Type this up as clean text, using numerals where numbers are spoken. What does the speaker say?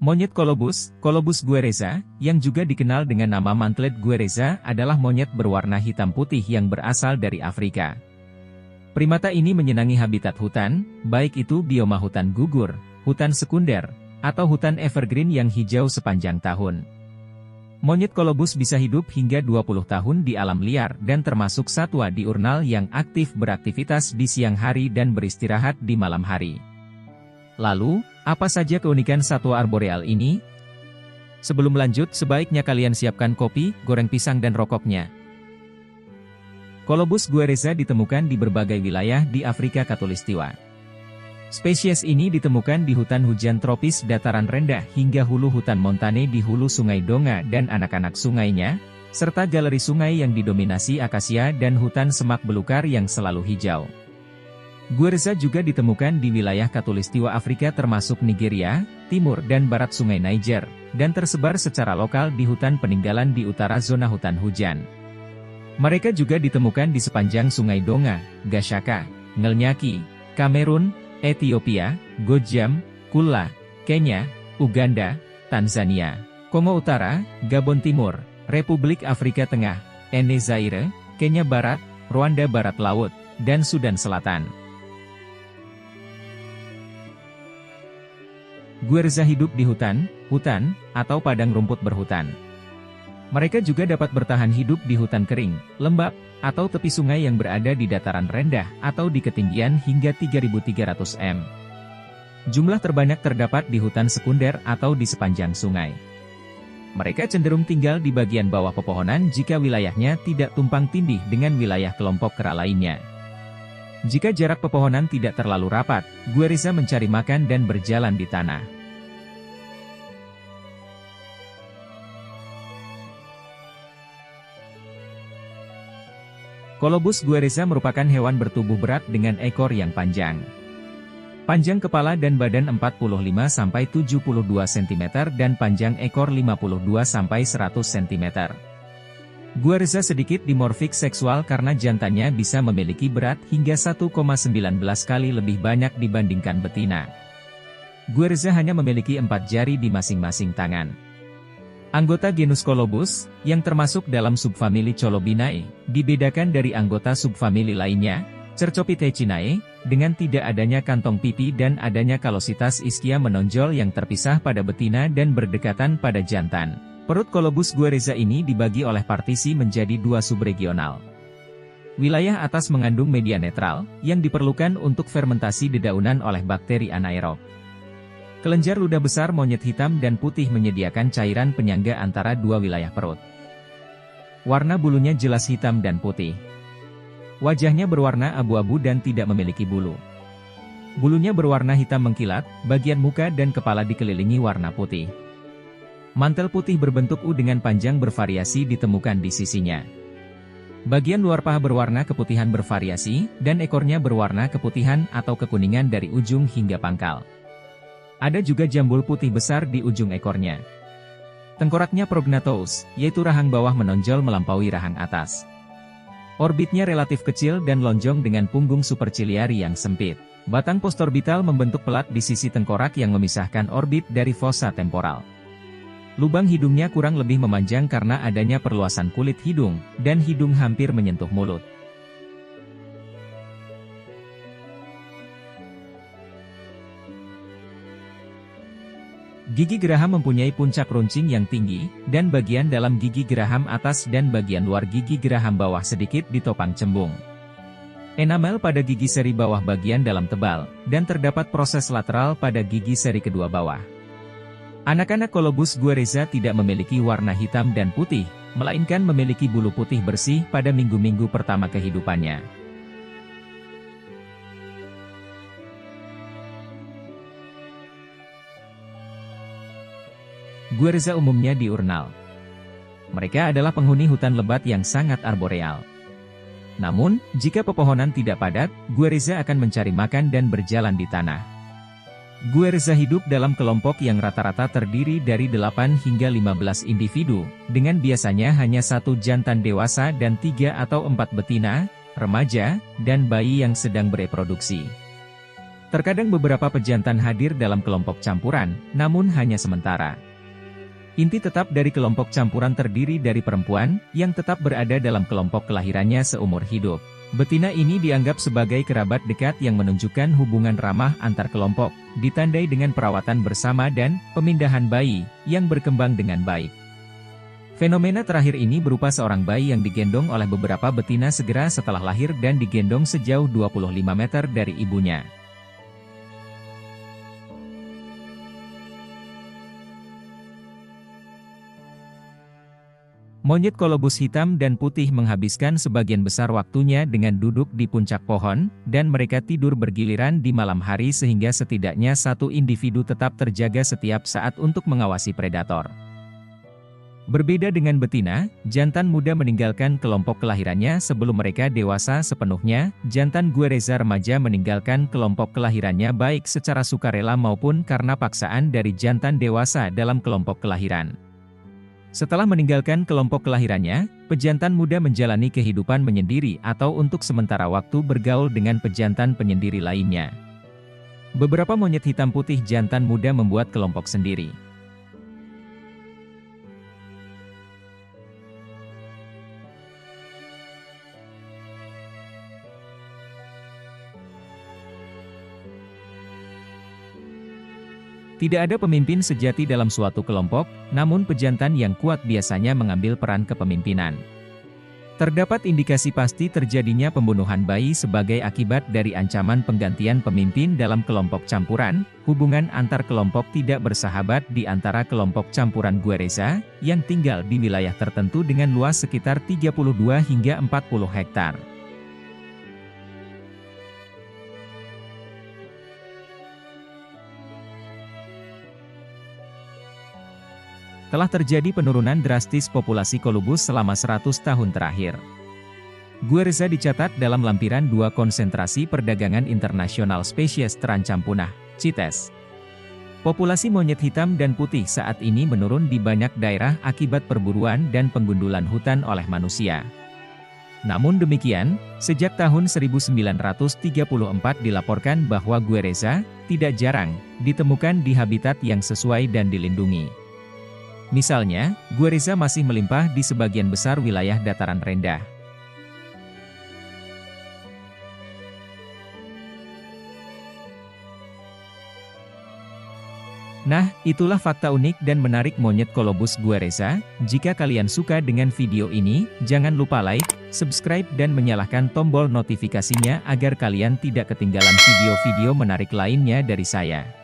Monyet kolobus, Colobus guereza, yang juga dikenal dengan nama mantlet guereza, adalah monyet berwarna hitam putih yang berasal dari Afrika. Primata ini menyenangi habitat hutan, baik itu bioma hutan gugur, hutan sekunder, atau hutan evergreen yang hijau sepanjang tahun. Monyet kolobus bisa hidup hingga 20 tahun di alam liar dan termasuk satwa diurnal yang aktif beraktivitas di siang hari dan beristirahat di malam hari. Lalu, apa saja keunikan satwa arboreal ini? Sebelum lanjut, sebaiknya kalian siapkan kopi, goreng pisang dan rokoknya. Colobus guereza ditemukan di berbagai wilayah di Afrika Khatulistiwa. Spesies ini ditemukan di hutan hujan tropis dataran rendah hingga hulu hutan montane di hulu sungai Donga dan anak-anak sungainya, serta galeri sungai yang didominasi akasia dan hutan semak belukar yang selalu hijau. Guereza juga ditemukan di wilayah Khatulistiwa Afrika termasuk Nigeria, timur dan barat sungai Niger, dan tersebar secara lokal di hutan peninggalan di utara zona hutan hujan. Mereka juga ditemukan di sepanjang sungai Donga, Gashaka, Ngelnyaki, Kamerun, Ethiopia, Gojam, Kula, Kenya, Uganda, Tanzania, Kongo Utara, Gabon Timur, Republik Afrika Tengah, Ene Zaire, Kenya Barat, Rwanda Barat Laut, dan Sudan Selatan. Guereza hidup di hutan, atau padang rumput berhutan. Mereka juga dapat bertahan hidup di hutan kering, lembab, atau tepi sungai yang berada di dataran rendah atau di ketinggian hingga 3.300 m. Jumlah terbanyak terdapat di hutan sekunder atau di sepanjang sungai. Mereka cenderung tinggal di bagian bawah pepohonan jika wilayahnya tidak tumpang tindih dengan wilayah kelompok kera lainnya. Jika jarak pepohonan tidak terlalu rapat, guereza mencari makan dan berjalan di tanah. Colobus guereza merupakan hewan bertubuh berat dengan ekor yang panjang. Panjang kepala dan badan 45–72 cm dan panjang ekor 52–100 cm. Guereza sedikit dimorfik seksual karena jantannya bisa memiliki berat hingga 1,19 kali lebih banyak dibandingkan betina. Guereza hanya memiliki 4 jari di masing-masing tangan. Anggota genus Colobus, yang termasuk dalam subfamili Colobinae, dibedakan dari anggota subfamili lainnya, Cercopithecinae, dengan tidak adanya kantong pipi dan adanya kalositas iskia menonjol yang terpisah pada betina dan berdekatan pada jantan. Perut Colobus guereza ini dibagi oleh partisi menjadi 2 subregional. Wilayah atas mengandung media netral, yang diperlukan untuk fermentasi dedaunan oleh bakteri anaerob. Kelenjar ludah besar monyet hitam dan putih menyediakan cairan penyangga antara 2 wilayah perut. Warna bulunya jelas hitam dan putih. Wajahnya berwarna abu-abu dan tidak memiliki bulu. Bulunya berwarna hitam mengkilat, bagian muka dan kepala dikelilingi warna putih. Mantel putih berbentuk U dengan panjang bervariasi ditemukan di sisinya. Bagian luar paha berwarna keputihan bervariasi, dan ekornya berwarna keputihan atau kekuningan dari ujung hingga pangkal. Ada juga jambul putih besar di ujung ekornya. Tengkoraknya prognatous, yaitu rahang bawah menonjol melampaui rahang atas. Orbitnya relatif kecil dan lonjong dengan punggung superciliari yang sempit. Batang postorbital membentuk pelat di sisi tengkorak yang memisahkan orbit dari fossa temporal. Lubang hidungnya kurang lebih memanjang karena adanya perluasan kulit hidung, dan hidung hampir menyentuh mulut. Gigi geraham mempunyai puncak runcing yang tinggi, dan bagian dalam gigi geraham atas dan bagian luar gigi geraham bawah sedikit ditopang cembung. Enamel pada gigi seri bawah bagian dalam tebal, dan terdapat proses lateral pada gigi seri kedua bawah. Anak-anak Colobus guereza tidak memiliki warna hitam dan putih, melainkan memiliki bulu putih bersih pada minggu-minggu pertama kehidupannya. Guereza umumnya diurnal. Mereka adalah penghuni hutan lebat yang sangat arboreal. Namun, jika pepohonan tidak padat, guereza akan mencari makan dan berjalan di tanah. Guereza hidup dalam kelompok yang rata-rata terdiri dari 8 hingga 15 individu, dengan biasanya hanya 1 jantan dewasa dan 3 atau 4 betina, remaja, dan bayi yang sedang bereproduksi. Terkadang beberapa pejantan hadir dalam kelompok campuran, namun hanya sementara. Inti tetap dari kelompok campuran terdiri dari perempuan, yang tetap berada dalam kelompok kelahirannya seumur hidup. Betina ini dianggap sebagai kerabat dekat yang menunjukkan hubungan ramah antar kelompok, ditandai dengan perawatan bersama dan pemindahan bayi, yang berkembang dengan baik. Fenomena terakhir ini berupa seorang bayi yang digendong oleh beberapa betina segera setelah lahir dan digendong sejauh 25 meter dari ibunya. Monyet kolobus hitam dan putih menghabiskan sebagian besar waktunya dengan duduk di puncak pohon, dan mereka tidur bergiliran di malam hari sehingga setidaknya satu individu tetap terjaga setiap saat untuk mengawasi predator. Berbeda dengan betina, jantan muda meninggalkan kelompok kelahirannya sebelum mereka dewasa sepenuhnya. Jantan guereza remaja meninggalkan kelompok kelahirannya baik secara sukarela maupun karena paksaan dari jantan dewasa dalam kelompok kelahiran. Setelah meninggalkan kelompok kelahirannya, pejantan muda menjalani kehidupan menyendiri atau untuk sementara waktu bergaul dengan pejantan penyendiri lainnya. Beberapa monyet hitam putih jantan muda membuat kelompok sendiri. Tidak ada pemimpin sejati dalam suatu kelompok, namun pejantan yang kuat biasanya mengambil peran kepemimpinan. Terdapat indikasi pasti terjadinya pembunuhan bayi sebagai akibat dari ancaman penggantian pemimpin dalam kelompok campuran. Hubungan antar kelompok tidak bersahabat di antara kelompok campuran guereza, yang tinggal di wilayah tertentu dengan luas sekitar 32 hingga 40 hektar. Telah terjadi penurunan drastis populasi kolobus selama 100 tahun terakhir. Guereza dicatat dalam lampiran 2 konsentrasi perdagangan internasional spesies terancam punah, CITES. Populasi monyet hitam dan putih saat ini menurun di banyak daerah akibat perburuan dan penggundulan hutan oleh manusia. Namun demikian, sejak tahun 1934 dilaporkan bahwa guereza tidak jarang ditemukan di habitat yang sesuai dan dilindungi. Misalnya, guereza masih melimpah di sebagian besar wilayah dataran rendah. Nah, itulah fakta unik dan menarik monyet kolobus guereza. Jika kalian suka dengan video ini, jangan lupa like, subscribe dan menyalakan tombol notifikasinya agar kalian tidak ketinggalan video-video menarik lainnya dari saya.